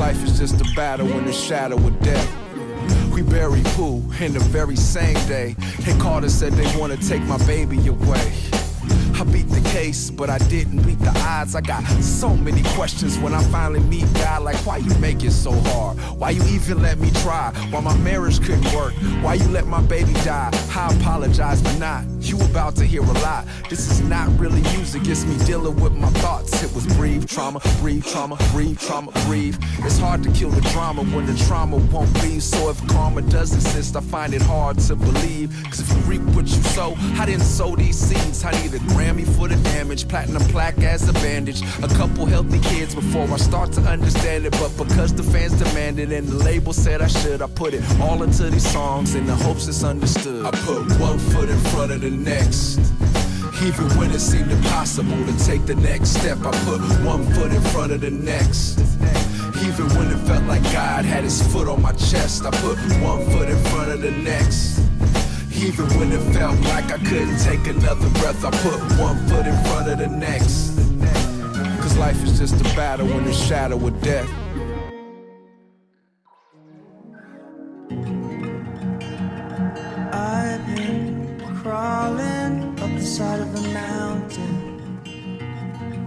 life is just a battle in the shadow of death. We buried Pooh in the very same day. Hey, Carter said they wanna take my baby away. I beat the case, but I didn't beat the odds. I got so many questions when I finally meet God. Like, why you make it so hard? Why you even let me try? Why my marriage couldn't work? Why you let my baby die? I apologize, but not. You about to hear a lot. This is not really music, it's me dealing with my thoughts. It was breathe, trauma, breathe, trauma, breathe, trauma, breathe. It's hard to kill the drama when the trauma won't leave. So if karma does exist, I find it hard to believe. Cause if you reap what you sow, I didn't sow these seeds. I need a Grammy for the damage, platinum plaque as a bandage, a couple healthy kids before I start to understand it. But because the fans demanded and the label said I should, I put it all into these songs in the hopes it's understood. I put one foot in front of the next, even when it seemed impossible to take the next step. I put one foot in front of the next, even when it felt like God had his foot on my chest. I put one foot in front of the next, even when it felt like I couldn't take another breath. I put one foot in front of the next. Cause life is just a battle in the shadow of death. I've been crawling up the side of a mountain.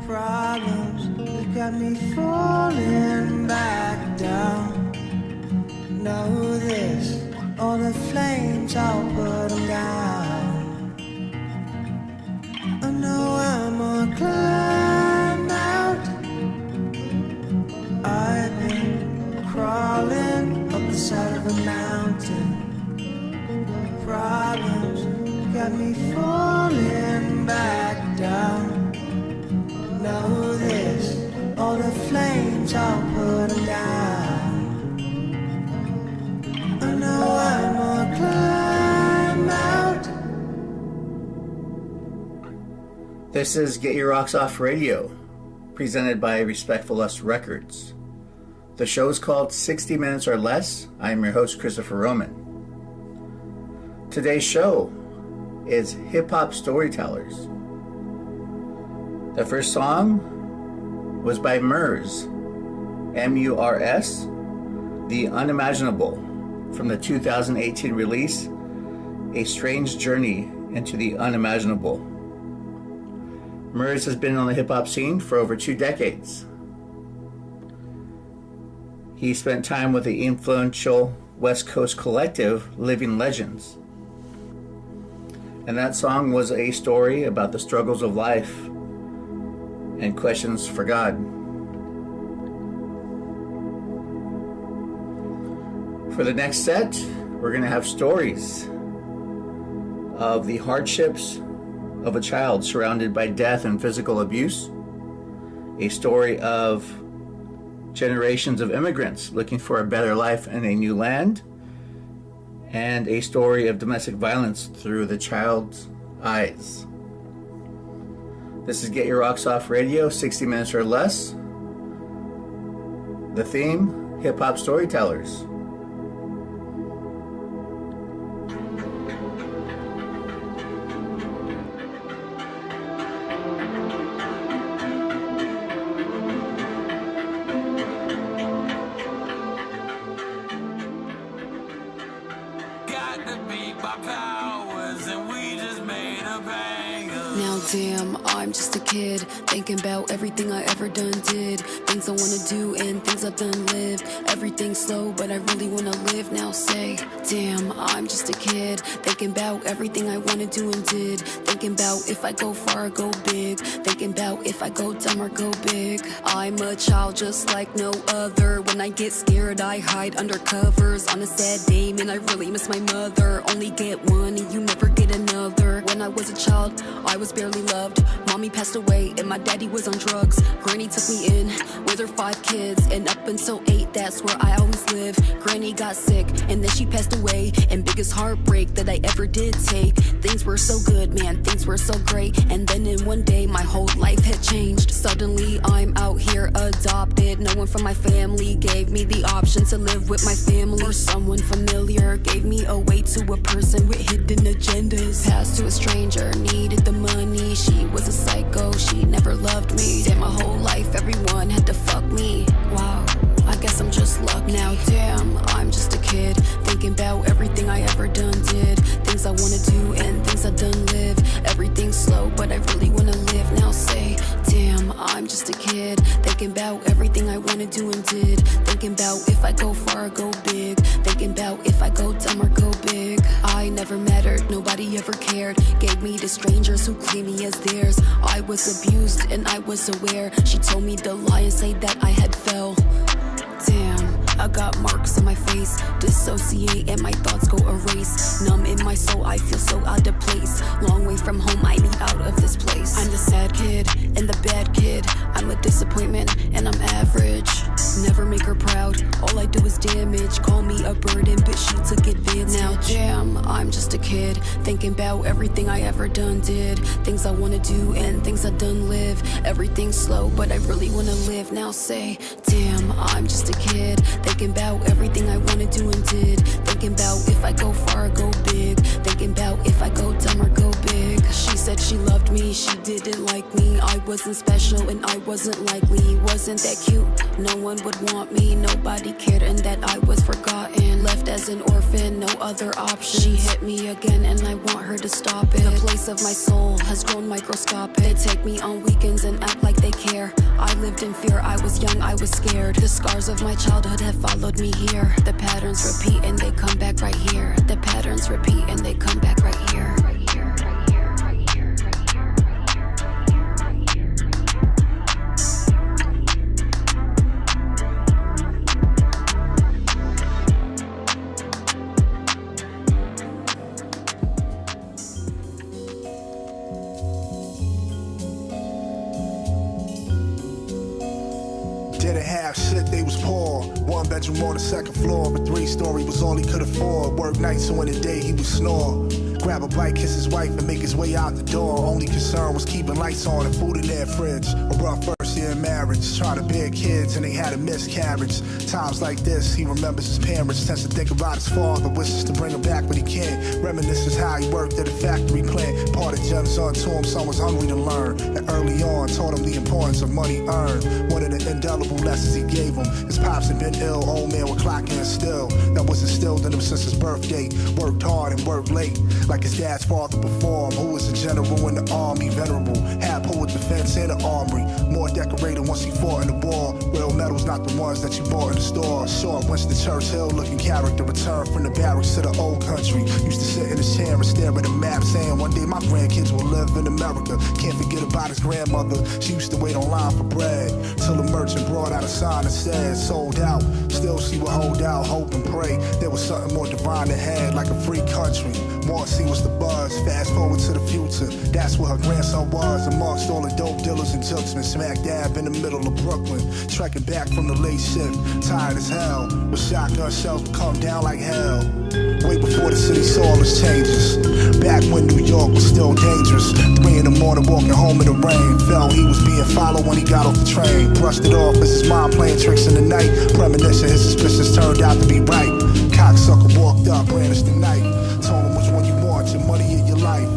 Problems that got me falling back down. Know this, all the flames, I'll put them down. I know I'm gonna climb out. I've been crawling up the side of a mountain. Problems got me falling back down. Know this, all the flames, I'll put them down. I know I'm gonna climb out. This is Get Your Rocks Off Radio, presented by Respectful Us Records. The show is called 60 Minutes or Less. I am your host, Christopher Roman. Today's show is Hip Hop Storytellers. The first song was by Murs, M-U-R-S, The Unimaginable, from the 2018 release, A Strange Journey into the Unimaginable. Murs has been on the hip-hop scene for over 2 decades. He spent time with the influential West Coast collective Living Legends. And that song was a story about the struggles of life and questions for God. For the next set, we're going to have stories of the hardships of a child surrounded by death and physical abuse, a story of generations of immigrants looking for a better life in a new land, and a story of domestic violence through the child's eyes. This is Get Your Rocks Off Radio, 60 Minutes or Less. The theme, Hip Hop Storytellers. Damn, I'm just a kid, thinking about everything I ever done did, things I wanna do and things I've done lived. Everything's slow, but I really wanna live. Now say, damn, I'm just a kid, thinking about everything I wanna do and did, thinking about if I go far or go big, thinking about if I go dumb or go big. I'm a child just like no other. When I get scared, I hide under covers. On a sad day, man, I really miss my mother. Only get one and you never get another. When I was a child, I was barely loved. Mommy passed away and my daddy was on drugs. Granny took me in with her 5 kids, and up until 8, that's where I always lived. Granny got sick and then she passed away, and biggest heartbreak that I ever did take. Things were so good, man, things were so great, and then in one day my whole life had changed. Suddenly I'm out here adopted. No one from my family gave me the option to live with my family, or someone familiar gave me away to a person with hidden agendas. Passed to a stranger, needed the money. She was a psycho, she never loved me. Damn, my whole life everyone had to fuck me. Wow, I guess I'm Thinking about everything I wanna do and did. Thinking about if I go far or go big. Thinking about if I go dumb or go big. I never mattered, nobody ever cared. Gave me to strangers who claim me as theirs. I was abused and I was aware. She told me to lie and say that I had fell. Damn, I got marks on my face. Dissociate and my thoughts go erase. Numb in my soul, I feel so out of place. Long way from home, I need out of this place. I'm the sad kid and the bad kid. I'm a disappointment and I'm average. Never make her proud, all I do is damage. Call me a burden, but she took advantage. Now damn, I'm just a kid. Thinking about everything I ever done did. Things I wanna do and things I done live. Everything's slow, but I really wanna live. Now say, damn, I'm just a kid. Thinking about everything I wanna do and did. Thinking about if I go far or go big. Thinking about if I go dumb or go big. She said she loved me, she didn't like me. I wasn't special and I wasn't likely. Wasn't that cute, no one would want me. Nobody cared and that I was forgotten. Left as an orphan, no other option. She hit me again and I want her to stop it. The place of my soul has grown microscopic. They take me on weekends and act like they care. I lived in fear, I was young, I was scared. The scars of my childhood have followed me here. The patterns repeat and they come back right here. The patterns repeat and they come back right here. Didn't have shit, they was poor. One bedroom on the second floor, but 3-story was all he could afford. Work nights, so in the day he would snore. Grab a bite, kiss his wife, and make his way out the door. Only concern was keeping lights on and food in their fridge. A rough first year in marriage, trying to bear kids, and they had a miscarriage. Times like this, he remembers his parents, tends to think about his father, wishes to bring him back, but he can't. Reminisces how he worked at a factory plant. Part of gems unto him, son was hungry to learn. And early on, taught him the importance of money earned. One of the indelible lessons he gave him. His pops had been ill, old man would clock in still. That was instilled in him since his birthday. Worked hard and worked late, like his dad's father before him, who was a general in the army, venerable. Had poet defense in the armory. More decorated once he fought in the war. Real medals, not the ones that you bought in the store. Short Winston Churchill looking character, returned from the barracks to the old country. Used to sit in his chair and stare at the map, saying one day my grandkids will live in America. Can't forget about his grandmother. She used to wait online for bread till the merchant brought out a sign that said sold out. Still she would hold out, hope and pray there was something more divine ahead, like a free country. Marcy was the buzz. Fast forward to the future, that's where her grandson was, amongst all the dope dealers and jokesmen, smack dab in the middle of Brooklyn. Trekking back from the late shift, tired as hell, but shotgun shells would come down like hell. Way before the city saw all its changes, back when New York was still dangerous. 3 in the morning walking home in the rain, felt he was being followed when he got off the train. Brushed it off as his mom playing tricks in the night. Premonition, his suspicions turned out to be right. Cocksucker walked up, brandished the knife. Told him which one you want, your money or your life.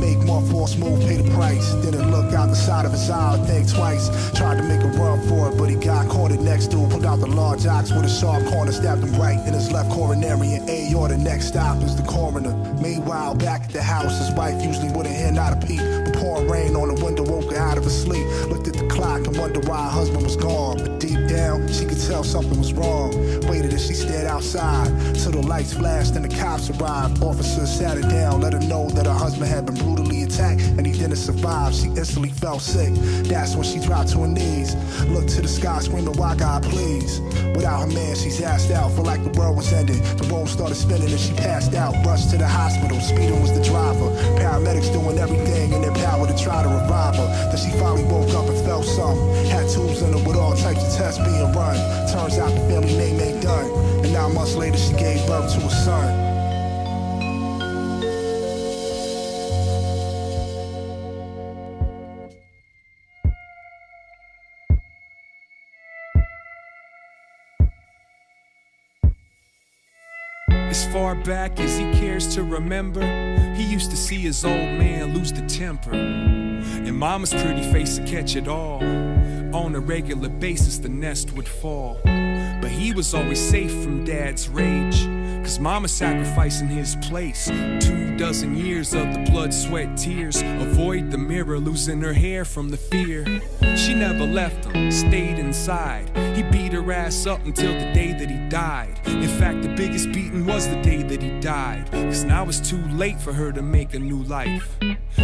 Make more force move, pay the price. Didn't look out the side of his eye, think twice. Tried to make a run for it, but he got cornered next to him. Pulled out the large ox with a sharp corner, stabbed him right in his left coronary and aorta. Next stop is the coroner. Meanwhile, back at the house, his wife usually wouldn't hear not a peep. But pouring rain on the window woke her out of her sleep. Looked at the clock and wondered why her husband was gone. But deep down, she could tell something was wrong. Waited as she stared outside till the lights flashed and the cops arrived. Officers sat her down, let her know that her husband had been brutally attacked and he didn't survive. She instantly felt sick. That's when she dropped to her knees, looked to the sky screaming, why God please. Without her man she's asked out, felt like the world was ending. The room started spinning and she passed out. Rushed to the hospital, speeding was the driver. Paramedics doing everything in their power to try to revive her. Then she finally woke up and felt something. Had tubes in her with all types of tests being run. Turns out the family name ain't done, and 9 months later she gave birth to a son. As far back as he cares to remember, he used to see his old man lose the temper, and mama's pretty face to catch it all. On a regular basis the nest would fall, but he was always safe from dad's rage, cause mama sacrificed in his place 24 years of the blood, sweat, tears. Avoid the mirror, losing her hair from the fear. She never left him, stayed inside. He beat her ass up until the day that he died. In fact, the biggest beating was the day that he died, 'cause now it's too late for her to make a new life.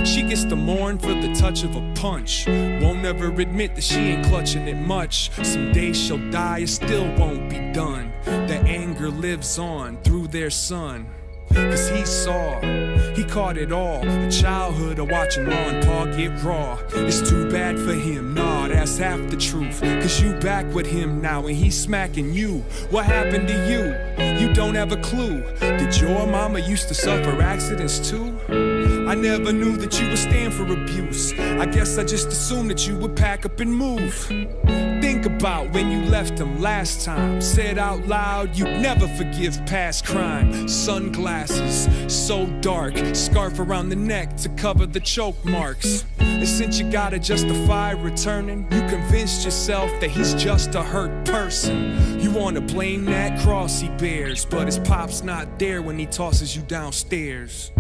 She gets to mourn for the touch of a punch. Won't ever admit that she ain't clutching it much. Someday she'll die, it still won't be done. The anger lives on through their son. 'Cause he caught it all. A childhood of watching Ma and Pa get raw. It's too bad for him, nah, that's half the truth. 'Cause you back with him now and he's smacking you. What happened to you? You don't have a clue. Did your mama used to suffer accidents too? I never knew that you would stand for abuse. I guess I just assumed that you would pack up and move. Think about when you left him last time. Said out loud you'd never forgive past crime. Sunglasses, so dark. Scarf around the neck to cover the choke marks. And since you gotta justify returning, you convinced yourself that he's just a hurt person. You wanna blame that cross he bears, but his pop's not there when he tosses you downstairs.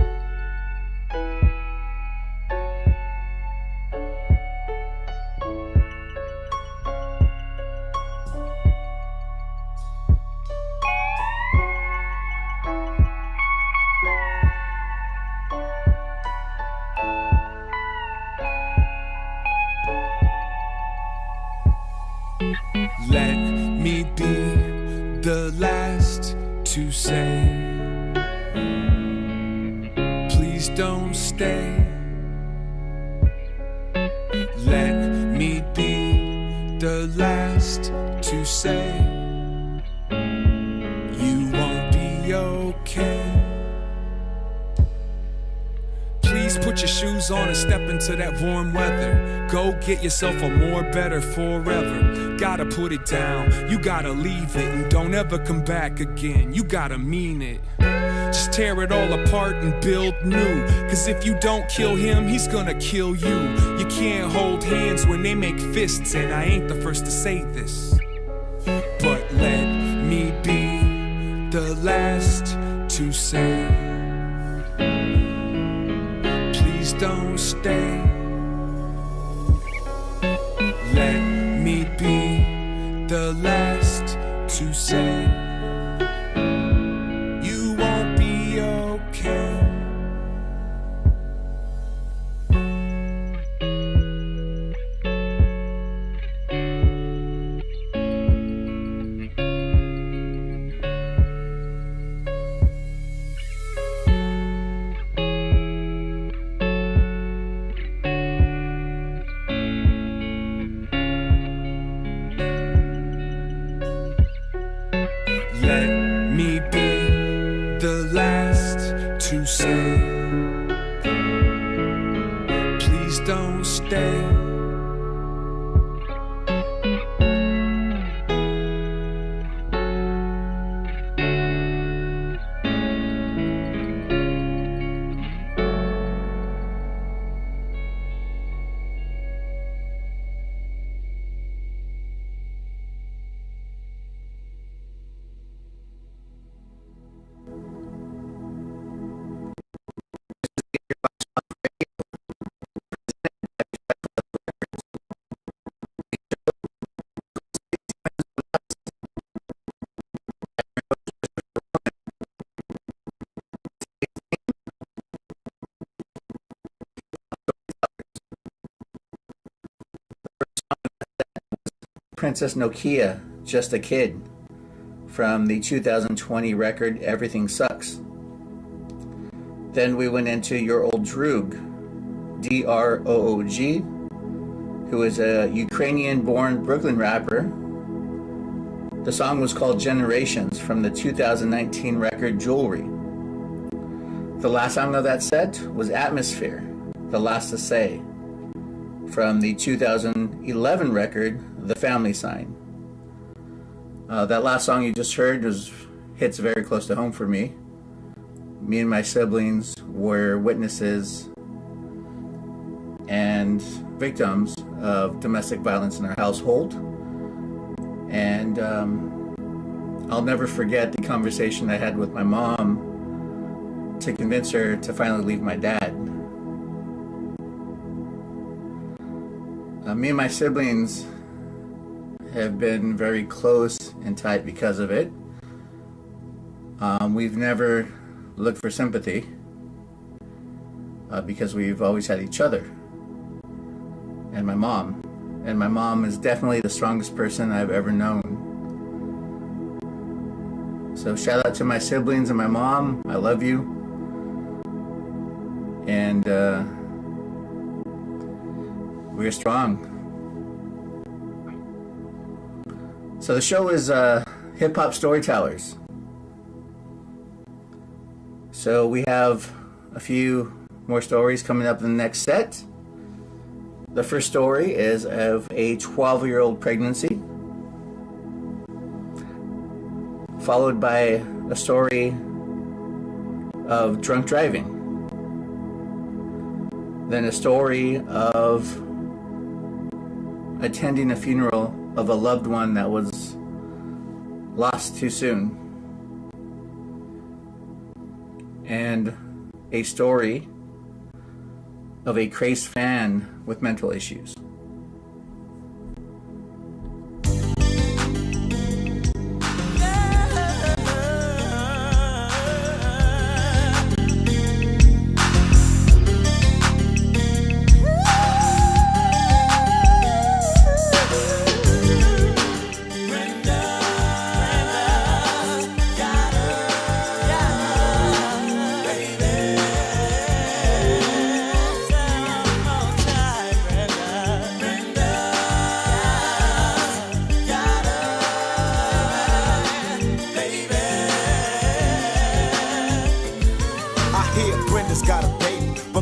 Let me be the last to say, please don't stay. Let me be the last to say, you won't be okay. Please put your shoes on and step into that warm weather. Go get yourself a more better forever. Gotta put it down, you gotta leave it, and don't ever come back again. You gotta mean it. Just tear it all apart and build new. 'Cause if you don't kill him, he's gonna kill you. You can't hold hands when they make fists, and I ain't the first to say this. But let me be the last to say, please don't stay. Let me be the last to say, you won't be okay. Let me be the last to say, please don't stay. Princess Nokia, Just a Kid, from the 2020 record Everything Sucks. Then we went into Your Old Droog, Droog, who is a Ukrainian-born Brooklyn rapper. The song was called Generations from the 2019 record Jewelry. The last song of that set was Atmosphere, The Last to Say, from the 2011 record The Family Sign. That last song you just heard hits very close to home for me. Me and my siblings were witnesses and victims of domestic violence in our household. And I'll never forget the conversation I had with my mom to convince her to finally leave my dad. Me and my siblings have been very close and tight because of it. We've never looked for sympathy because we've always had each other and my mom. And my mom is definitely the strongest person I've ever known. So shout out to my siblings and my mom. I love you. And we're strong. So the show is Hip Hop Storytellers. So we have a few more stories coming up in the next set. The first story is of a 12-year-old pregnancy, followed by a story of drunk driving, then a story of attending a funeral of a loved one that was lost too soon, and a story of a crazed fan with mental issues.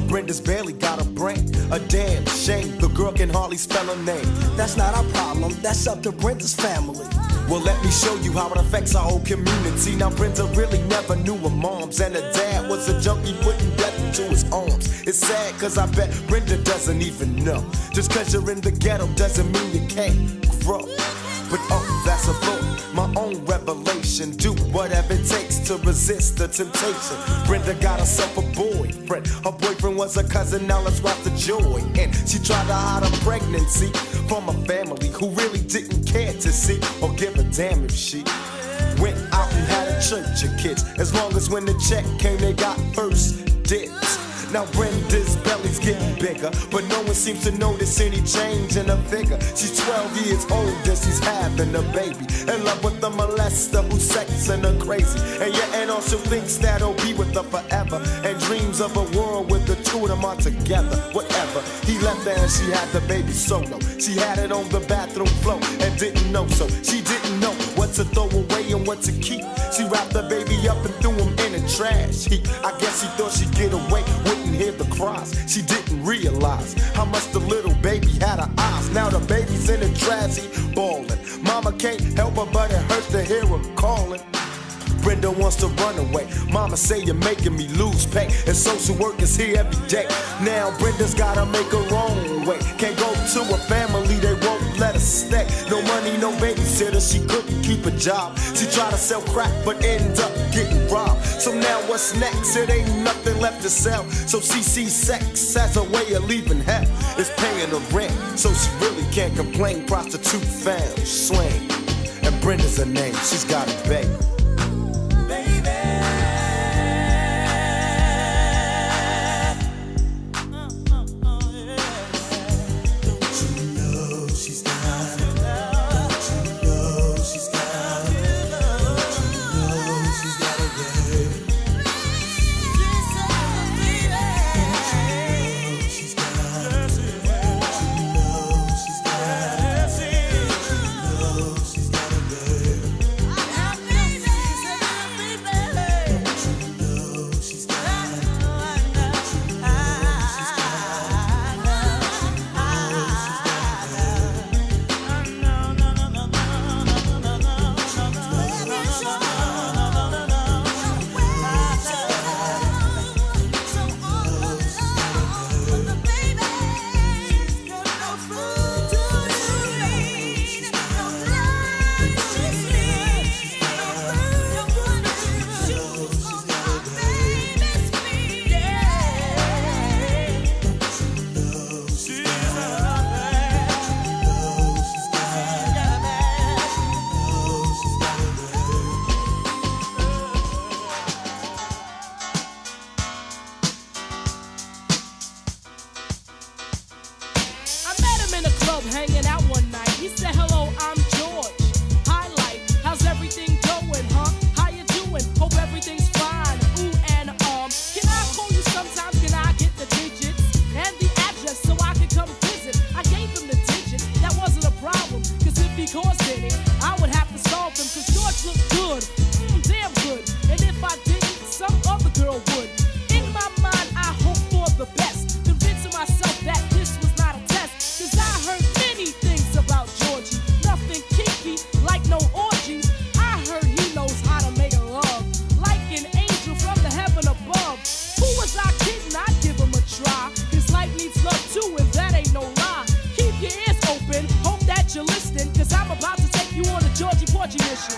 Brenda's barely got a brain. A damn shame the girl can hardly spell her name. That's not our problem, that's up to Brenda's family. Well, let me show you how it affects our whole community. Now, Brenda really never knew her moms, and her dad was a junkie putting death into his arms. It's sad, cause I bet Brenda doesn't even know. Just cause you're in the ghetto doesn't mean you can't grow. But oh, that's a thought, my own revelation. Do whatever it takes to resist the temptation. Brenda got herself a boyfriend. Her boyfriend was a cousin, now let's watch the joy. And she tried to hide her pregnancy from a family who really didn't care to see or give a damn if she went out and had a church of kids. As long as when the check came, they got first dibs. Now Brenda's belly's getting bigger, but no one seems to notice any change in her figure. She's 12 years old and she's having a baby, in love with a molester who's sexing her crazy. And your aunt also thinks that he'll be with her forever, and dreams of a world with the two of them are together. Whatever, he left her and she had the baby solo. She had it on the bathroom floor and didn't know, so she didn't know what to throw away and what to keep. She wrapped the baby up and threw him in the trash heap. I guess she thought she'd get away, wouldn't hear the cries. She didn't realize how much the little baby had her eyes. Now the baby's in the trash heap, bawling. Mama can't help her, but it hurts to hear her calling. Brenda wants to run away. Mama say you're making me lose pay, and social work is here every day. Now Brenda's gotta make her own way. Can't go to a family, they won't let her stay. No money, no babysitter, she couldn't keep a job. She tried to sell crack, but ended up getting robbed. So now what's next? It ain't nothing left to sell. So she sees sex as a way of leaving hell. It's paying her rent, so she really can't complain. Prostitute found, slang, and Brenda's her name. She's got a baby. Georgie mission.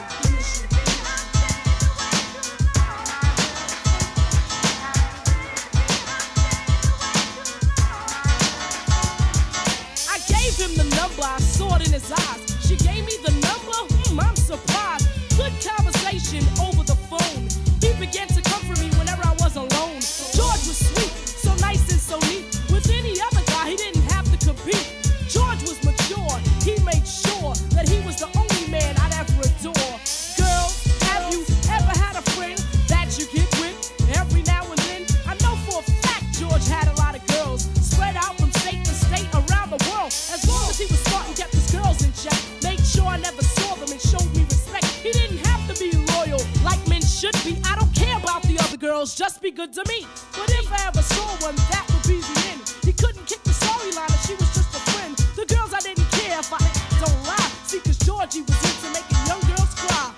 I gave him the number, I saw it in his eyes. She gave me the number, I'm surprised. Good conversation over the phone. He began to comfort me whenever I was alone. George was sweet, so nice and so neat. With any other guy, he didn't have to compete. George was mature, he made sure that he was the only man I'd ever adore. Girls, have you ever had a friend that you get with every now and then? I know for a fact George had a lot of girls spread out from state to state around the world. As long as he was smart and kept his girls in check, made sure I never saw them and showed me respect. He didn't have to be loyal like men should be. I don't care about the other girls, just be good to me. But if I ever saw one, that would be the end. He couldn't kick the storyline if she was just a friend. The girls I didn't care if I don't lie. See, cause Georgie was into making young girls cry.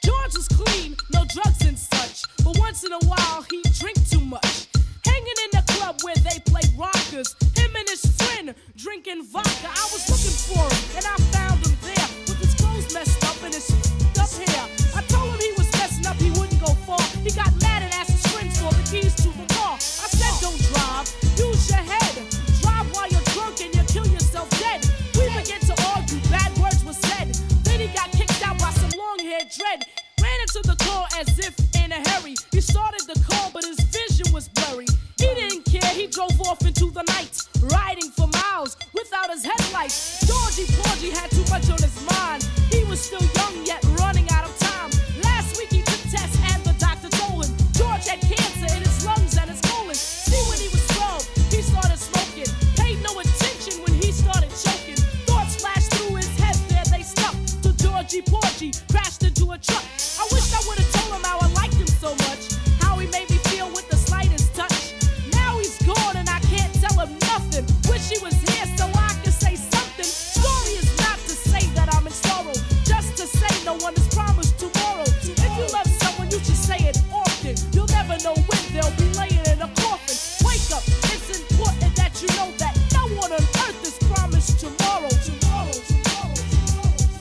George was clean, no drugs and such. But once in a while, he'd drink too much. Hanging in the club where they played rockers. Him and his friend drinking vodka. I was looking for him, and I found him there. With his clothes messed up and his up hair. I told him he was messing up, he wouldn't go far. He got mad and asked his friends for the keys to the car. I said, don't drive, use your head. Drive while you're drunk and you'll kill yourself dead. We began to argue, bad words were said. Then he got kicked out by some long-haired dread. Ran into the car as if in a hurry. He started the car, but his vision was blurry. He didn't care, he drove off into the night, riding for miles without his headlights. Georgie Porgy had too much on his mind. He was still young, yet running out of time. Last week he took tests and the doctor told him George had cancer in his lungs and his colon. See, when he was 12, he started smoking. Paid no attention when he started choking. Thoughts flashed through his head, there they stuck. To Georgie Porgy, crashed into a truck. I wish I would've told him how I liked him so much. How he made me feel with the slightest touch. Now he's gone and I can't tell him nothing. Wish he was here so I could say something. Story is not to say that I'm in sorrow, just to say no one is promised tomorrow. If you love someone, you should say it often. You'll never know when they'll be laying in a coffin. Wake up, it's important that you know that no one on earth is promised tomorrow.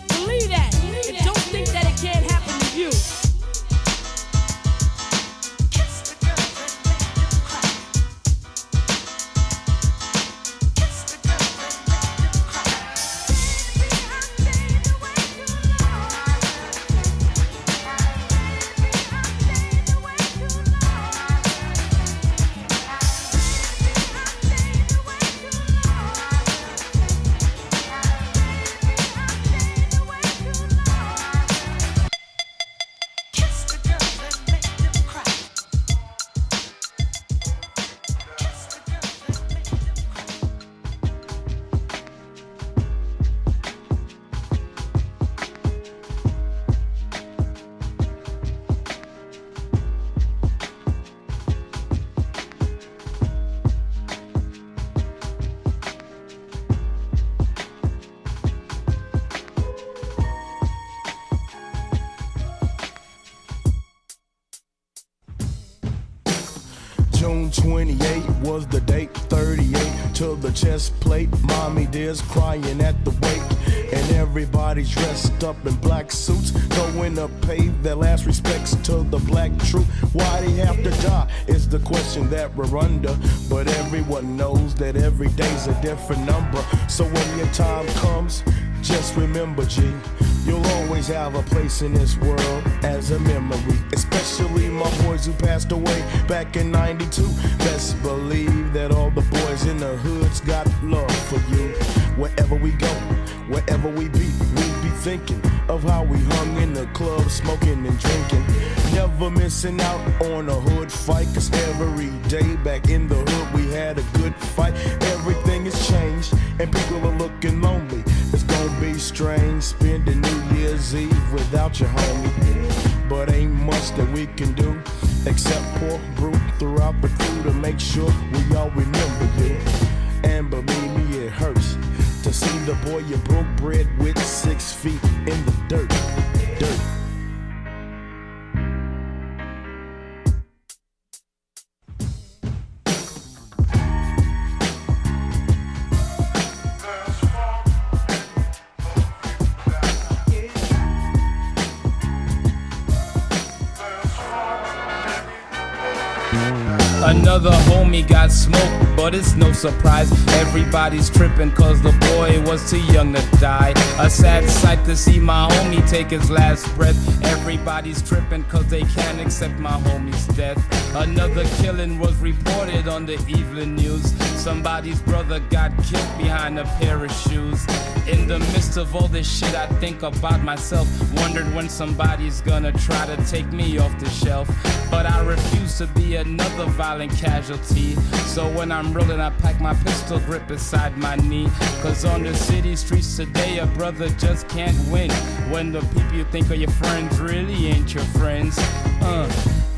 Believe that, and don't think that it can't happen to you. June 28 was the date, 38 to the chest plate. Mommy dear's crying at the wake, and everybody's dressed up in black suits, going to pay their last respects to the black troop. Why they have to die is the question that we're under, but everyone knows that every day's a different number. So when your time comes, just remember, G, you'll always have a place in this world as a memory, especially my boys who passed away back in 92. Best believe that all the boys in the hoods got love for you. Wherever we go, wherever we be thinking of how we hung in the club, smoking and drinking. Never missing out on a hood fight, cause every day back in the hood we had a good fight. Everything has changed and people are looking lonely. It's gonna be strange spending New Year's Eve without your homie, but ain't much that we can do except pour brew throughout the crew to make sure we all remember you. And believe me, it hurts the boy you broke bread with, 6 feet in the dirt. Another homie got smoked, but it's no surprise. Everybody's tripping cause the boy was too young to die. A sad sight to see my homie take his last breath. Everybody's tripping cause they can't accept my homie's death. Another killing was reported on the evening news. Somebody's brother got killed behind a pair of shoes. In the midst of all this shit, I think about myself. Wondered when somebody's gonna try to take me off the shelf. But I refuse to be another violent casualty. So when I'm rolling, I pack my pistol grip beside my knee. Cause on the city streets today, a brother just can't win when the people you think are your friends really ain't your friends.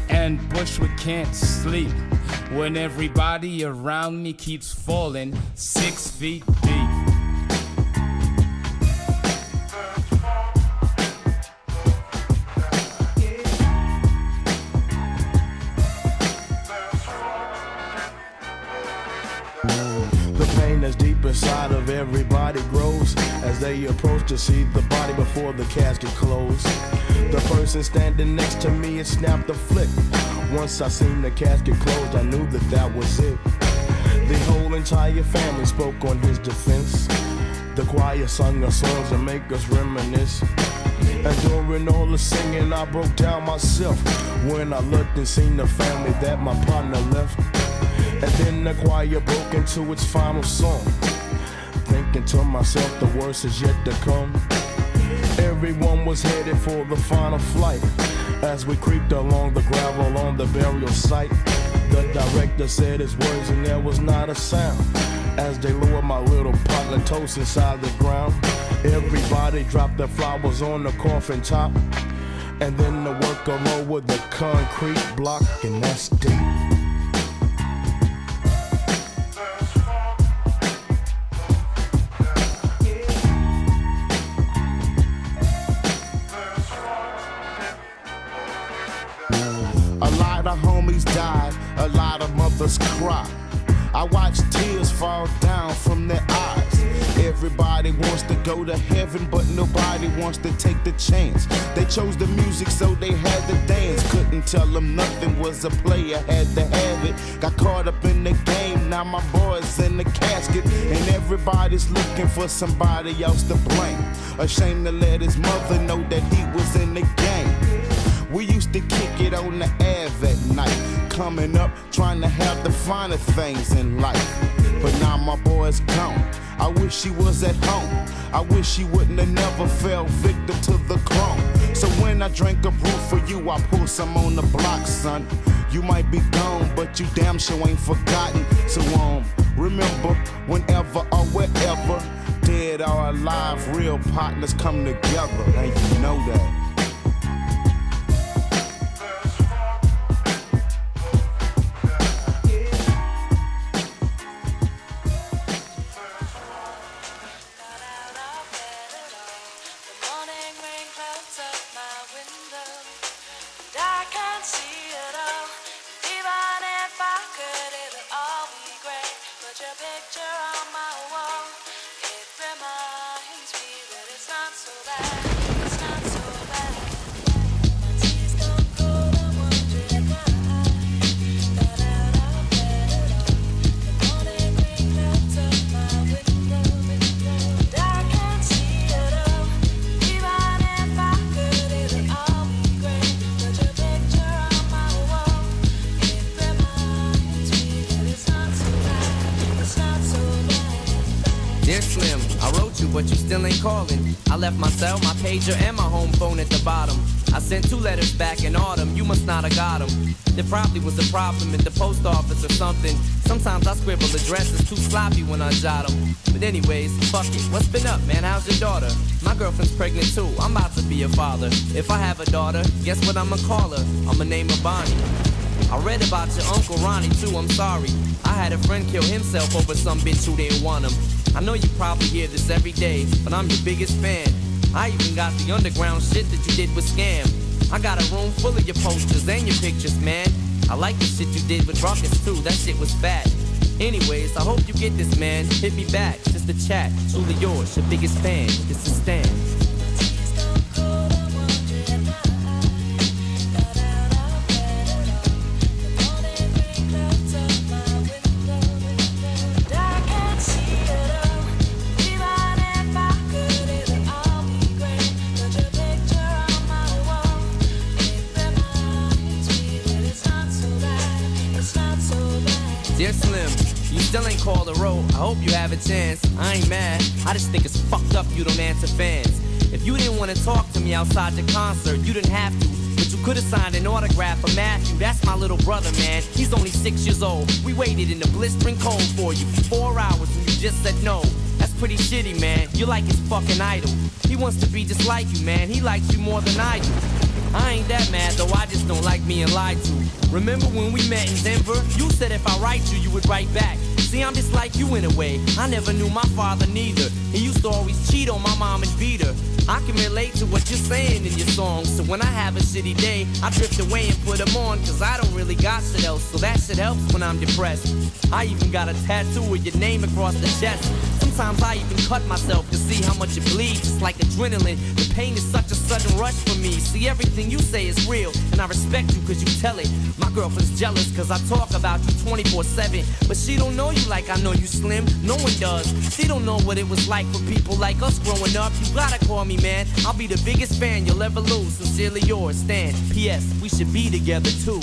And Bushwick can't sleep when everybody around me keeps falling 6 feet deep. As deep inside of everybody grows as they approach to see the body before the casket closed. The person standing next to me had snapped a flick. Once I seen the casket closed, I knew that that was it. The whole entire family spoke on his defense. The choir sung our songs to make us reminisce. And during all the singing, I broke down myself when I looked and seen the family that my partner left. And then the choir broke into its final song, thinking to myself the worst is yet to come. Everyone was headed for the final flight. As we creeped along the gravel on the burial site, the director said his words and there was not a sound. As they lowered my little partner toast inside the ground, everybody dropped their flowers on the coffin top. And then the worker lowered the concrete block, and that's deep. Homies died, a lot of mothers cried. I watched tears fall down from their eyes. Everybody wants to go to heaven, but nobody wants to take the chance. They chose the music, so they had to dance. Couldn't tell them nothing was a player, had to have it. Got caught up in the game, now my boy's in the casket. And everybody's looking for somebody else to blame. Ashamed to let his mother know that he was in the game. We used to kick it on the Ave at night, coming up, trying to have the finer things in life. But now my boy's gone, I wish he was at home. I wish he wouldn't have never fell victim to the clone. So when I drink a brew for you, I pull some on the block, son. You might be gone, but you damn sure ain't forgotten. So remember, whenever or wherever, dead or alive, real partners come together, and you know that. But you still ain't calling. I left my cell, my pager, and my home phone at the bottom. I sent 2 letters back in autumn, you must not have got them. There probably was a problem at the post office or something. Sometimes I scribble addresses too sloppy when I jot them. But anyways, fuck it, what's been up, man, how's your daughter? My girlfriend's pregnant too, I'm about to be a father. If I have a daughter, guess what I'ma call her? I'ma name her Bonnie. I read about your Uncle Ronnie too, I'm sorry. I had a friend kill himself over some bitch who didn't want him. I know you probably hear this every day, but I'm your biggest fan. I even got the underground shit that you did with Scam. I got a room full of your posters and your pictures, man. I like the shit you did with Ruckus too, that shit was fat. Anyways, I hope you get this, man. Hit me back, just a chat. Truly yours, your biggest fan. This is Stan. Dear Slim, you still ain't called a road. I hope you have a chance. I ain't mad. I just think it's fucked up you don't answer fans. If you didn't want to talk to me outside the concert, you didn't have to. But you could have signed an autograph for Matthew. That's my little brother, man. He's only 6 years old. We waited in the blistering cold for you for 4 hours and you just said no. That's pretty shitty, man. You're like his fucking idol. He wants to be just like you, man. He likes you more than I do. I ain't that mad though, I just don't like being lied to. Remember when we met in Denver? You said if I write you would write back. See, I'm just like you in a way. I never knew my father neither. He used to always cheat on my mom and beat her. I can relate to what you're saying in your songs. So when I have a shitty day, I drift away and put them on. Cause I don't really got shit else. So that shit helps when I'm depressed. I even got a tattoo with your name across the chest. Sometimes I even cut myself to see how much it bleeds. It's like adrenaline. The pain is such a sudden rush for me. See, everything you say is real, and I respect you cause you tell it. My girlfriend's jealous cause I talk about you 24/7. But she don't know you like I know you, Slim. No one does. She don't know what it was like for people like us growing up. You gotta call me, man. I'll be the biggest fan you'll ever lose. Sincerely yours, Stan. P.S. We should be together too.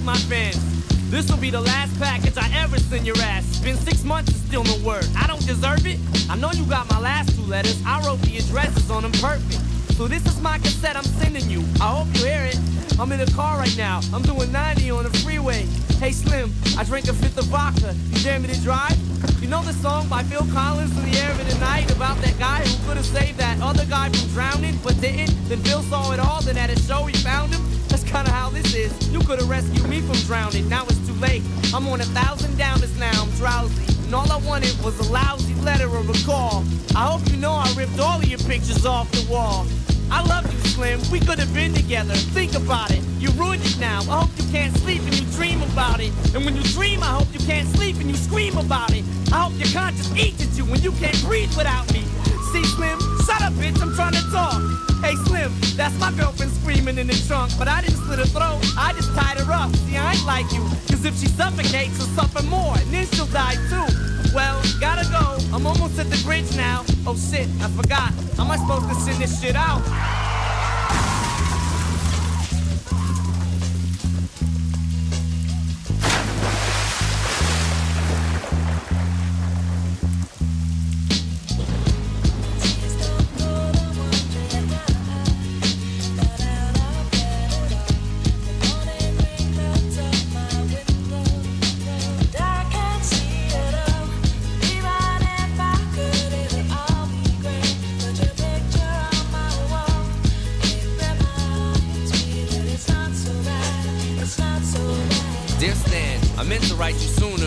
My fans, this'll be the last package I ever send your ass. It's been 6 months and still no word. I don't deserve it. I know you got my last 2 letters. I wrote the addresses on them perfect. So this is my cassette I'm sending you. I hope you hear it. I'm in the car right now. I'm doing 90 on the freeway. Hey Slim, I drank a fifth of vodka. You dare me to drive? You know the song by Phil Collins, In the Air of the Night, about that guy who could have saved that other guy from drowning, but didn't? Then Phil saw it all, then at a show he found him. That's kinda how this is. You could've rescued me from drowning, now it's too late. I'm on 1,000 downers now, I'm drowsy. And all I wanted was a lousy letter or a call. I hope you know I ripped all of your pictures off the wall. I love you, Slim, we could've been together. Think about it, you ruined it now. I hope you can't sleep and you dream about it. And when you dream, I hope you can't sleep and you scream about it. I hope your conscience eats at you when you can't breathe without me. See, Slim, shut up, bitch, I'm trying to talk. Hey, Slim, that's my girlfriend screaming in the trunk. But I didn't slit her throat, I just tied her up. See, I ain't like you, cause if she suffocates, she'll suffer more, and then she'll die too. Well, gotta go, I'm almost at the bridge now. Oh shit, I forgot, how am I supposed to send this shit out?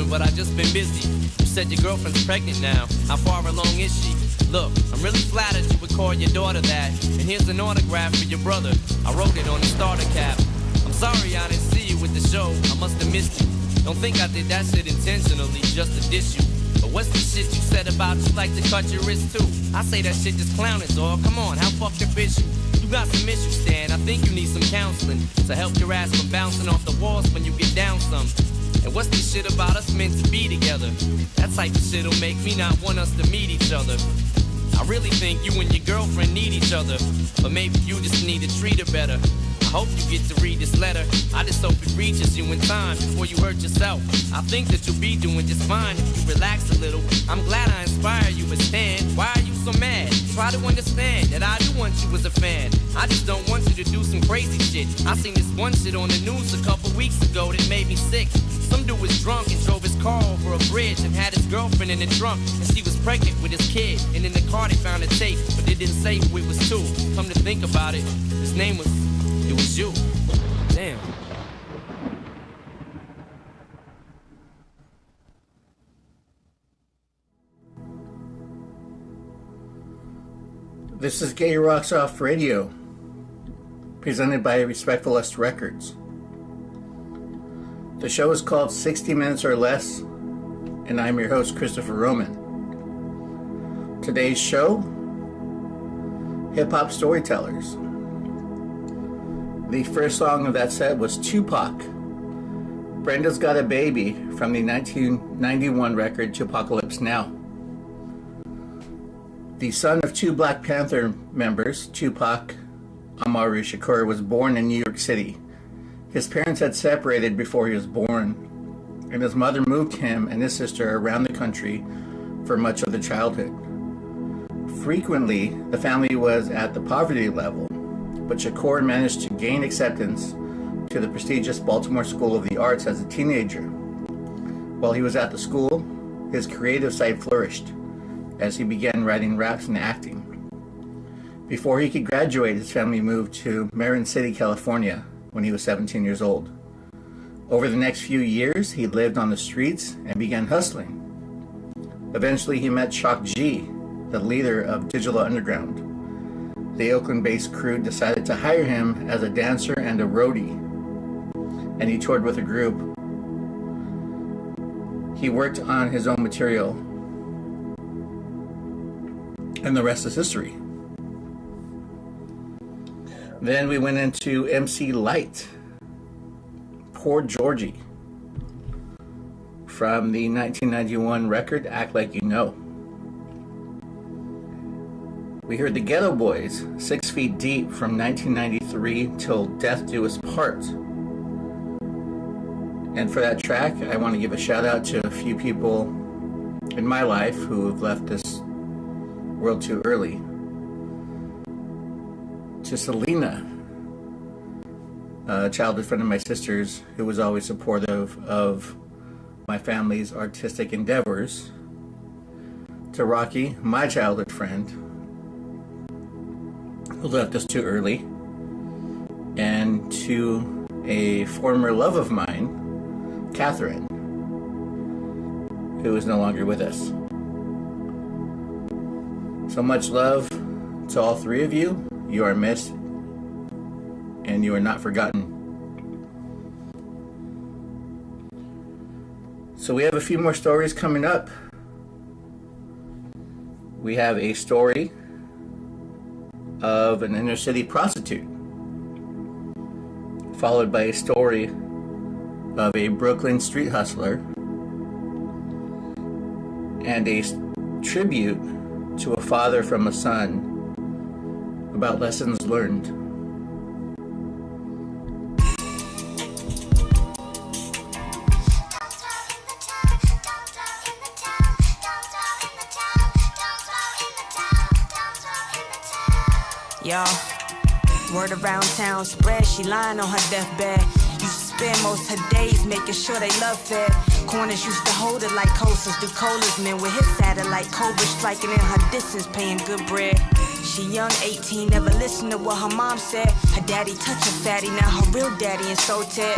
But I just been busy. You said your girlfriend's pregnant now. How far along is she? Look, I'm really flattered you would call your daughter that. And here's an autograph for your brother. I wrote it on the starter cap. I'm sorry I didn't see you with the show. I must have missed you. Don't think I did that shit intentionally just to diss you. But what's the shit you said about you like to cut your wrist too? I say that shit just clowning, dog. Come on, how fucked up is you? You got some issues, Stan. I think you need some counseling to help your ass from bouncing off the walls when you get down some. And what's this shit about us meant to be together? That type of shit'll make me not want us to meet each other. I really think you and your girlfriend need each other, but maybe you just need to treat her better. I hope you get to read this letter. I just hope it reaches you in time before you hurt yourself. I think that you'll be doing just fine if you relax a little. I'm glad I inspire you, but Stan, why are you so mad? Try to understand that I do want you as a fan. I just don't want you to do some crazy shit. I seen this one shit on the news a couple weeks ago that made me sick. Some dude was drunk and drove his car over a bridge and had his girlfriend in the trunk, and she was pregnant with his kid. And in the car they found a tape, but they didn't say who it was to. Come to think about it, his name was, it was you. Damn. This is Gay Rocks Off Radio, presented by Respectfulest Records. The show is called 60 Minutes or Less, and I'm your host, Christopher Roman. Today's show, Hip Hop Storytellers. The first song of that set was Tupac, Brenda's Got a Baby, from the 1991 record Tupacalypse Now. The son of two Black Panther members, Tupac Amaru Shakur, was born in New York City. His parents had separated before he was born, and his mother moved him and his sister around the country for much of the childhood. Frequently, the family was at the poverty level, but Shakur managed to gain acceptance to the prestigious Baltimore School of the Arts as a teenager. While he was at the school, his creative side flourished as he began writing raps and acting. Before he could graduate, his family moved to Marin City, California, when he was 17 years old. Over the next few years, he lived on the streets and began hustling. Eventually, he met Shock G, the leader of Digital Underground. The Oakland-based crew decided to hire him as a dancer and a roadie, and he toured with the group. He worked on his own material, and the rest is history. Then we went into MC Lyte, Poor Georgie, from the 1991 record Act Like You Know. We heard the Ghetto Boys, 6 Feet Deep, from 1993 till Death Do Us Part. And for that track, I want to give a shout out to a few people in my life who have left this world too early. To Selena, a childhood friend of my sister's who was always supportive of my family's artistic endeavors. To Rocky, my childhood friend, who left us too early. And to a former love of mine, Catherine, who is no longer with us. So much love to all three of you. You are missed, and you are not forgotten. So we have a few more stories coming up. We have a story of an inner city prostitute, followed by a story of a Brooklyn street hustler, and a tribute to a father from a son about lessons learned. Yo, word around town spread, she lying on her deathbed. Used to spend most her days making sure they love fed. Corners used to hold it like coasters. The coldest men with his satellite cobra striking in her distance, paying good bread. She young, 18, never listened to what her mom said. Her daddy touch her fatty, now her real daddy in Sotet.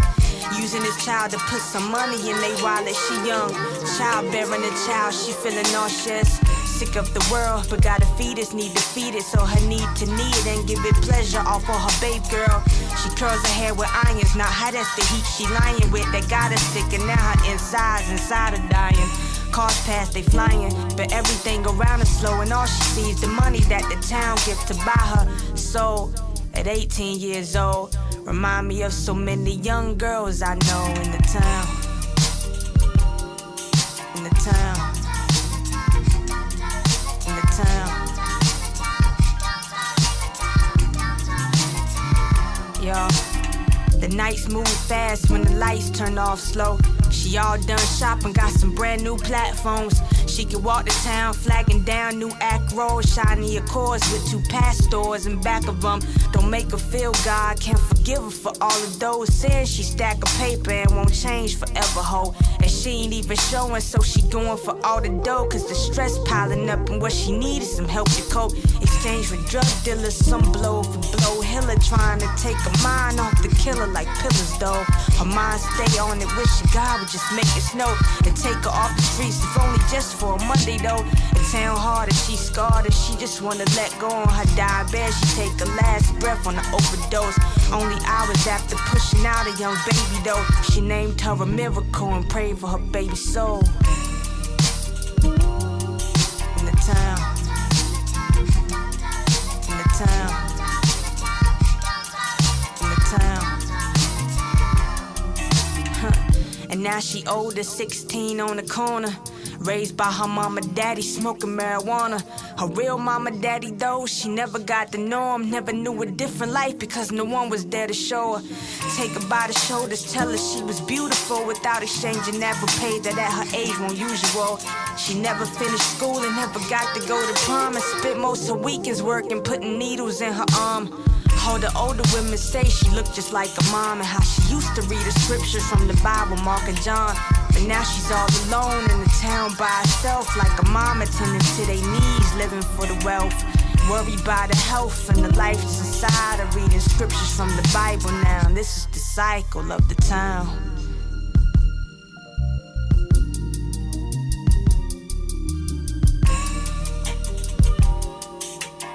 Using his child to put some money in they wallet. She young, child bearing a child, she feeling nauseous. Sick of the world, but got a fetus, need to feed it. So her need to need it and give it pleasure off of her babe girl. She curls her hair with irons, not how that's the heat she lying with that got her sick. And now her insides inside her dying. Cars pass, they flying, but everything around is slow. And all she sees the money that the town gives to buy her soul. At 18 years old, remind me of so many young girls I know in the town. In the town. In the town. Yo, the nights move fast when the lights turn off slow. She all done shopping, got some brand new platforms. She could walk the town, flagging down new Acros, shiny Accords with 2 pastors in back of them. Don't make her feel God can't forgive her for all of those sins. She stack of paper and won't change forever, ho. And she ain't even showing, so she going for all the dough. Cause the stress piling up and what she need is some help to cope. Exchange with drug dealers, some blow for blow. Hiller trying to take her mind off the killer like pillars, though. Her mind stay on it, wishing God would just make it snow and take her off the streets, if only just for a Monday, though. The town hard and she scarred and she just wanna let go on her diabetes. She take her last breath on the overdose. Only hours after pushing out a young baby, though. She named her a miracle and prayed for her baby soul. In the town. In the town. In the town. And now she older, 16 on the corner. Raised by her mama, daddy, smoking marijuana. Her real mama, daddy, though, she never got to know him. Never knew a different life because no one was there to show her. Take her by the shoulders, tell her she was beautiful without exchanging every pay that at her age won't usual. She never finished school and never got to go to prom, and spent most of her weekends working, putting needles in her arm. All the older women say she looked just like her mom, and how she used to read the scriptures from the Bible, Mark and John. But now she's all alone in the town by herself, like a mom attending to their needs, living for the wealth. Worried by the health and the life that's inside her, reading scriptures from the Bible now. And this is the cycle of the town.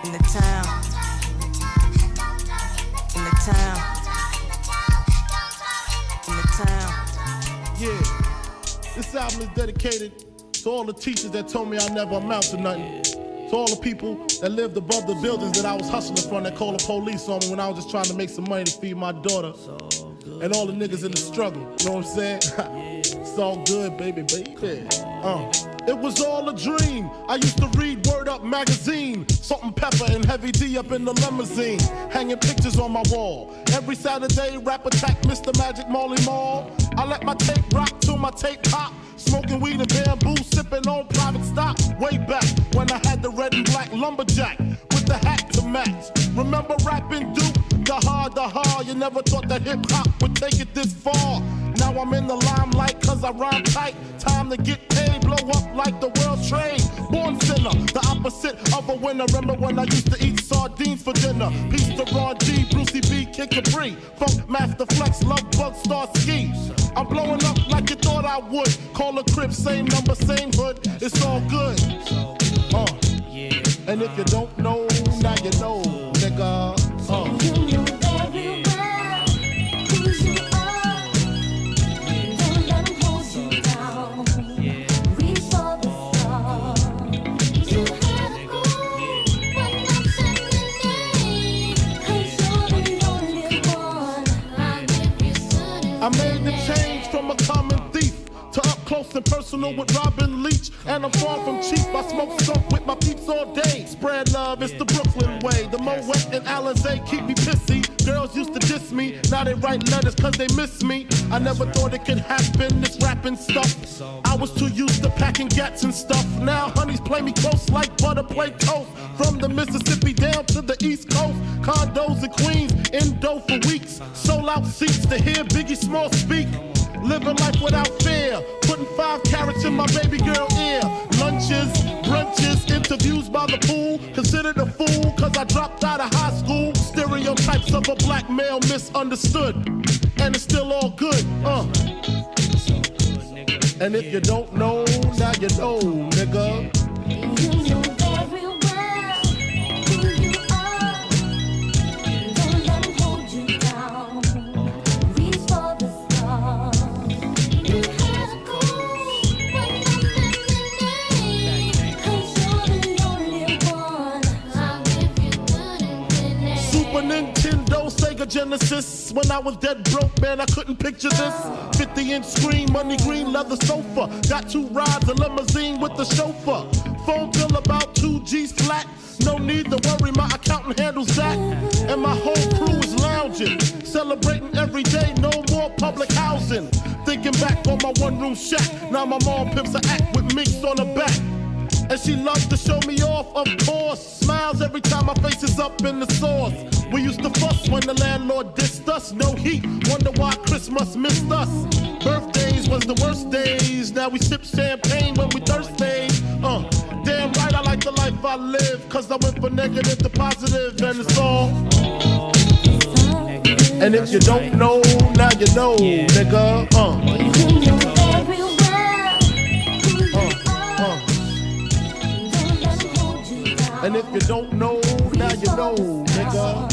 In the town. In the town. In the town. Yeah, this album is dedicated to all the teachers that told me I never amount to nothing. To all the people that lived above the buildings that I was hustling from, that called the police on me when I was just trying to make some money to feed my daughter. And all the niggas in the struggle, you know what I'm saying? It's all good, baby, baby. It was all a dream. I used to read Word Up magazine, Salt and Pepper and Heavy D up in the limousine, hanging pictures on my wall. Every Saturday, rap attack Mr. Magic Molly Mall. I let my tape rock till my tape pop. Smoking weed and bamboo, sipping on private stock. Way back when I had the red and black lumberjack with the hat to match. Remember rapping Duke? The hard, you never thought that hip-hop would take it this far. Now I'm in the limelight cause I rhyme tight. Time to get paid, blow up like the world trade. Born sinner, the opposite of a winner. Remember when I used to eat sardines for dinner? Peace to Ron G, Brucey B, Kid Capri, Funk Master Flex, Love Bug, Star Ski. I'm blowing up like you thought I would. Call a crib, same number, same hood. It's all good. And if you don't know, now you know, nigga. I made the change from a common thief to up close and personal with Robin Leach. And I'm far from cheap, I smoke skunk with my peeps all day. Spread love, it's the Brooklyn way. The Moet and Alizé keep me pissy. Girls used to diss me, now they write letters cause they miss me. I never thought it could happen, this rapping stuff. I was too used to packing gats and stuff. Now honeys play me close like butter play toast. From the Mississippi down to the East Coast. Condos in Queens, in dough for weeks. Sold out seats to hear Biggie Small speak. Living life without fear, putting 5 carats in my baby girl ear. Lunches, brunches, interviews by the pool. Considered a fool cause I dropped out of high school. Stereotypes of a black male misunderstood. And it's still all good, And if you don't know, now you know, nigga. You know very well who you are. Don't let them hold you down. Reach for the stars. You had a goal, but nothing remained. 'Cause you're the only one. I'll give you good and good. Super Nintendo, Sega Genesis. When I was dead broke, man, I couldn't picture this. 50-inch screen, money green leather sofa. Got 2 rides, a limousine with the chauffeur. Phone bill about 2 G's flat. No need to worry, my accountant handles that. And my whole crew is lounging, celebrating every day, no more public housing. Thinking back on my one-room shack. Now my mom pimps a act with minks on her back. And she loves to show me off, of course. Smiles every time my face is up in the sauce. We used to fuss when the landlord dissed us. No heat, wonder why Christmas missed us. Birthdays was the worst days. Now we sip champagne when we thirsty. Damn right I like the life I live. Cause I went from negative to positive and it's all. And if you don't know, now you know, nigga. And if you don't know, now you know, nigga.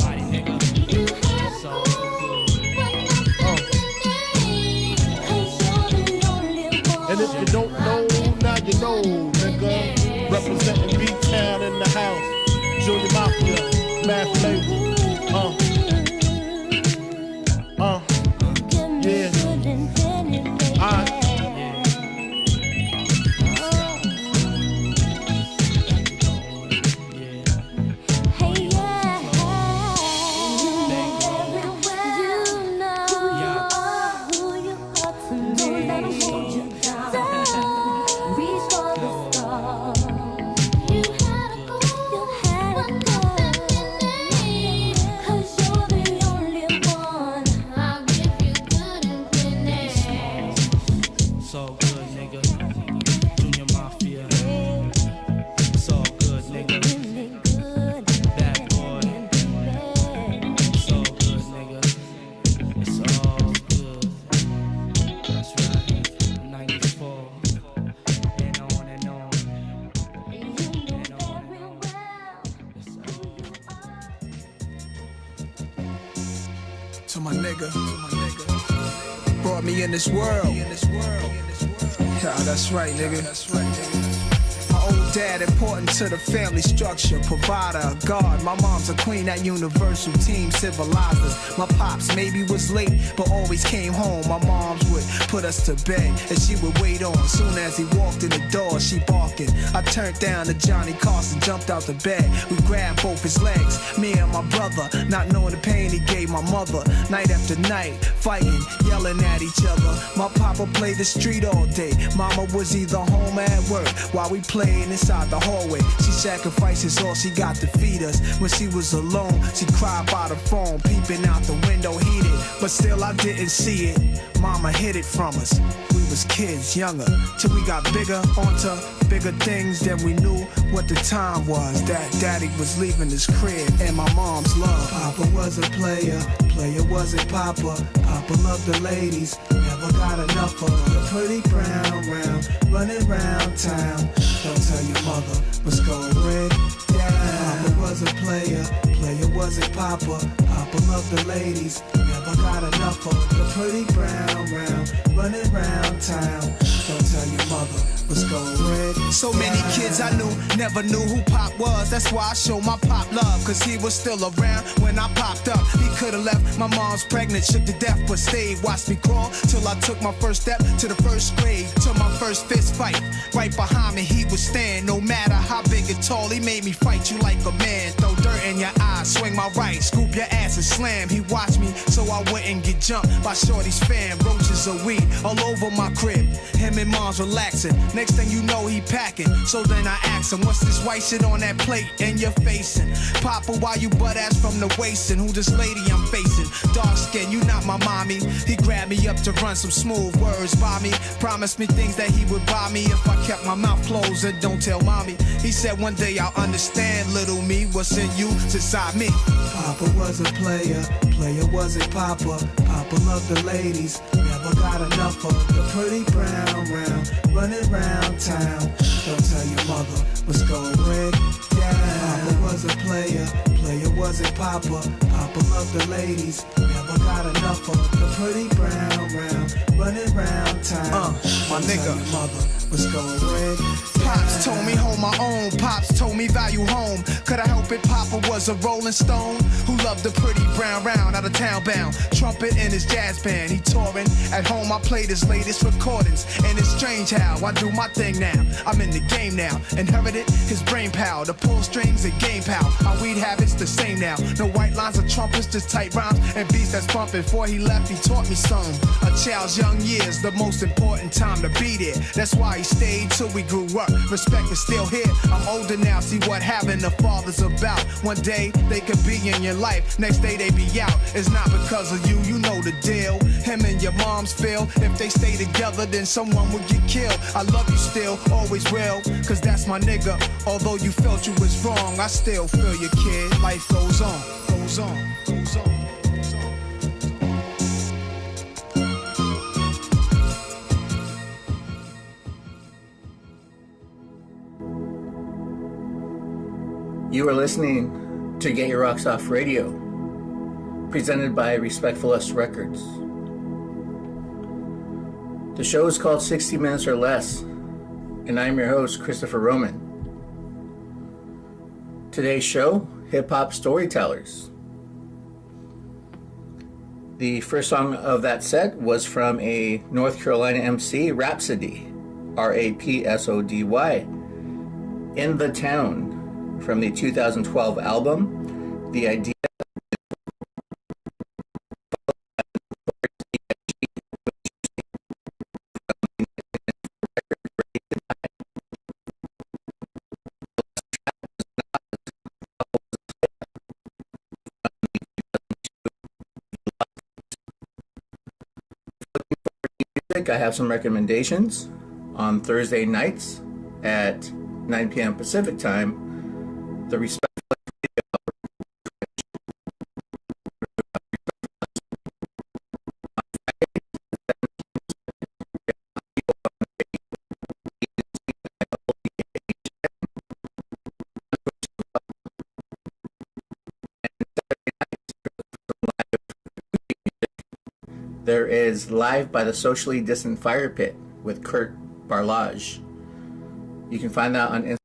And if you don't know, now you know, nigga. Representing B-Town in the house. Junior Mafia, Math Label. Yeah. To my nigga, brought me in this world. Yeah, that's right, nigga. My old dad important to the family structure, provider, God. My mom's a queen at Universal Team Civilizers. My pops maybe was late, but always came home. My mom's would put us to bed, and she would wait on. Soon as he walked in the door, she barking. I turned down to Johnny Carson, jumped out the bed. We grabbed both his legs, me and my brother, not knowing the pain he gave my mother. Night after night, fighting, yelling at each other. My papa played the street all day. Mama was either home or at work while we played inside the hallway. She sacrifices all she got to feed us. When she was alone, she cried by the phone, peeping out the window heated. But still I didn't see it. Mama hid it from us. We was kids, younger, till we got bigger, onto bigger things than we knew what the time was. That daddy was leaving his crib and my mom's love. Papa was a player, player wasn't Papa. Papa loved the ladies, never got enough of the pretty brown round, running round town. Don't tell your mother what's going down. Papa was a player, player wasn't Papa. Papa loved the ladies, never got enough of the pretty brown round, running round town. Don't tell your mother what's going red. So many kids I knew never knew who Pop was. That's why I show my Pop love, cause he was still around when I popped up. He could've left my mom's pregnant, shook to death, but stayed. Watched me crawl till I took my first step to the first grade, to my first fist fight. Right behind me he would stand. No matter how big and tall, he made me fight you like a man. Throw dirt in your eyes, swing my right, scoop your ass and slam. He watched me so I wouldn't get jumped by shorty's fam. Roaches of weed all over my crib. Him and mom's relaxing. Next thing you know he packing. So then I asked him, what's this white shit on that plate and you're facing? Papa, why you butt ass from the waist? And who this lady I'm facing? Dark skin, you not my mommy. He grabbed me up to run some smooth words by me. Promised me things that he would buy me if I kept my mouth closed and don't tell mommy. He said one day I'll understand, little me, what's in you, inside me. Papa was a player, player wasn't Papa. Papa loved the ladies, never got enough of the pretty brown round, running round town. Don't tell your mother what's going red. Papa was a player, player wasn't Papa. Papa loved the ladies, never got enough of the pretty brown round, running round town. My nigga. What's going on? Pops told me hold my own, Pops told me value home. Could I help it? Papa was a rolling stone who loved the pretty brown round, out of town bound. Trumpet in his jazz band, he touring. At home I played his latest recordings, and it's strange how I do my thing now. I'm in the game now, inherited his brain power, the pull strings and game power. Our weed habits the same now. No white lines or trumpets, just tight rhymes and beats that's bumping. Before he left, he taught me some. A child's young years, the most important time to be there. That's why he stayed till we grew up. Respect is still here. I'm older now, see what having a father's about. One day they could be in your life, next day they be out. It's not because of you, you know the deal. Him and your mom's feel if they stay together, then someone would get killed. I love you still, always will, cause that's my nigga. Although you felt you was wrong, I still feel your kid. Life goes on, goes on, goes on. You are listening to Get Your Rocks Off Radio, presented by Respectful Us Records. The show is called 60 Minutes or Less, and I'm your host, Christopher Roman. Today's show, Hip Hop Storytellers. The first song of that set was from a North Carolina MC, Rhapsody, R-A-P-S-O-D-Y, In the Town, from the 2012 album, The Idea. I have some recommendations. On Thursday nights at 9 p.m. Pacific time, the Respectful there is Live by the Socially Distant Fire Pit with Kurt Barlage. You can find that on Instagram.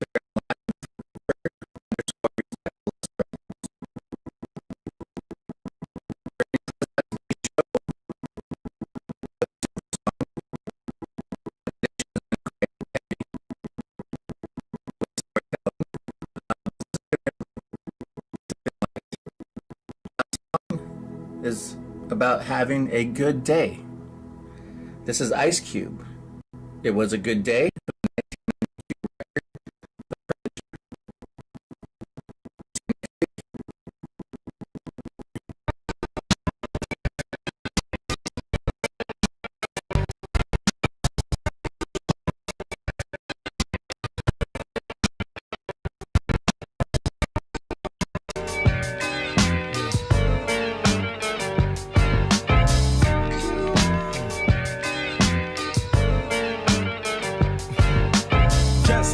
Is about having a good day. This is Ice Cube. It was a good day.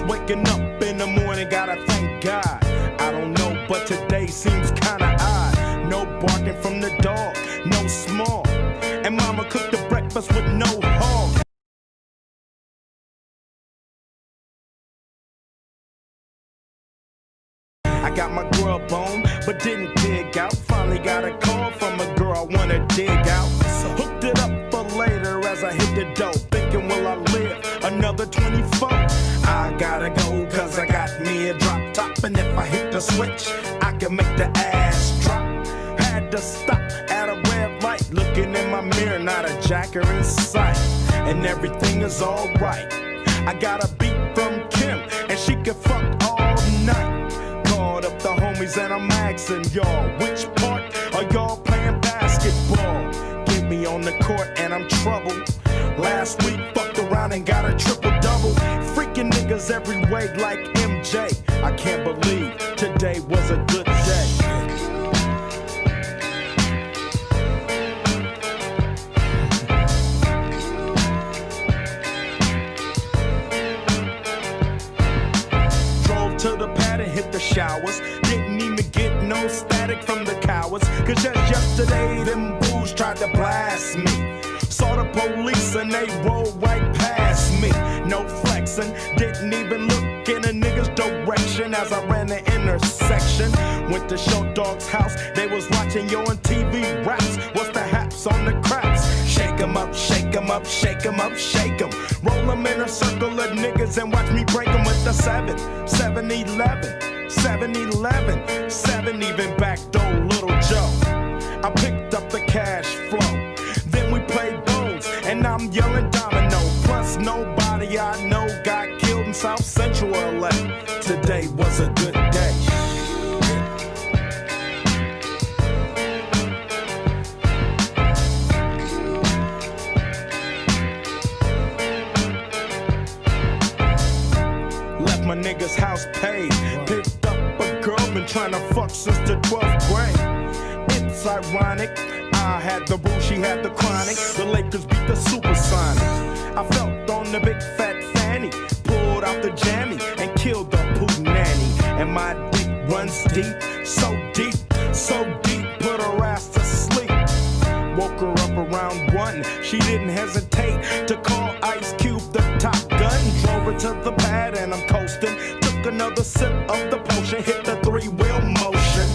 Waking up in the morning, gotta thank God. I don't know, but today seems kinda odd. No barking from the dog, no small. And mama cooked the breakfast with no hog. I got my grub on, but didn't dig out. Finally got a call from a girl I wanna dig out. So hooked it up for later as I hit the dough. Thinking, will I live another 24? I gotta go, cause I got me a drop top. And if I hit the switch, I can make the ass drop. Had to stop at a red light. Looking in my mirror, not a jacker in sight. And everything is alright. I got a beat from Kim, and she can fuck all night. Called up the homies and I'm asking y'all, which part are y'all playing basketball? Get me on the court and I'm troubled. Last week fucked around and got a triple-double. Freaking niggas every way like MJ. I can't believe today was a good day. Drove to the pad and hit the showers. Didn't even get no static from the cowards. Cause just yesterday them bulls tried to blast me. Saw the police and they rolled right past me. No flex, flexing. Didn't even look in a nigga's direction as I ran the intersection. Went to Show Dog's house, they was watching Yo on TV raps. What's the haps on the craps? Shake 'em up, shake 'em up, shake 'em up, shake 'em. Roll 'em in a circle of niggas and watch me break 'em with the 7-11, 7-11, 7 even backdoor Little Joe. I picked up the cash flow. Then we played bones, and I'm yelling domino. Plus nobody I know got killed in South Central LA. Today was a good day. Left my nigga's house paid. Picked up a girl, been trying to fuck since the 12th grade. It's ironic, I had the boo, she had the chronic. The Lakers beat the Supersonics. I felt on the big fat fanny, pulled out the jammy and killed the poo nanny. And my dick runs deep, so deep, so deep, put her ass to sleep. Woke her up around 1, she didn't hesitate to call Ice Cube the top gun. Drove her to the pad and I'm coasting. Took another sip of the potion, hit the 3-wheel motion.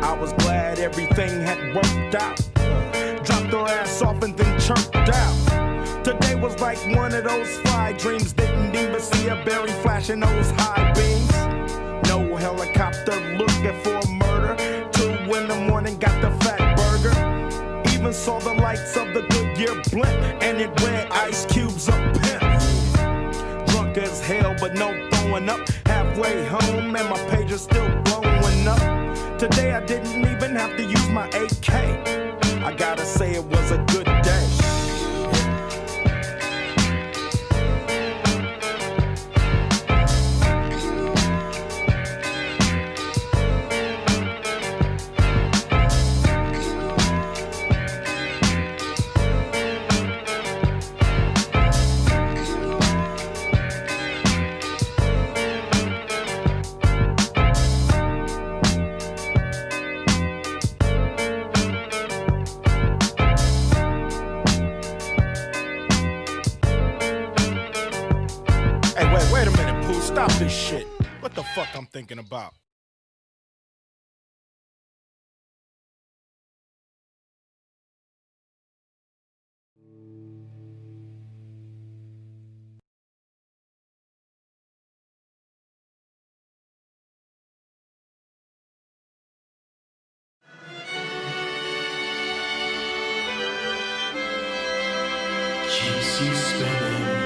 I was glad everything had worked out. Dropped her ass off and then chirped out. Today was like one of those fly dreams. Didn't even see a berry flashing those high beams. No helicopter looking for a murder. 2 in the morning, got the fat burger. Even saw the lights of the Goodyear blimp, and it read Ice Cube's a pimp. Drunk as hell, but no throwing up. Halfway home, and my page is still blowing up. Today I didn't even have to use my AK. I gotta say it was a good day. Wait a minute, Pooh, stop this shit. What the fuck I'm thinking about? Keeps you spinning.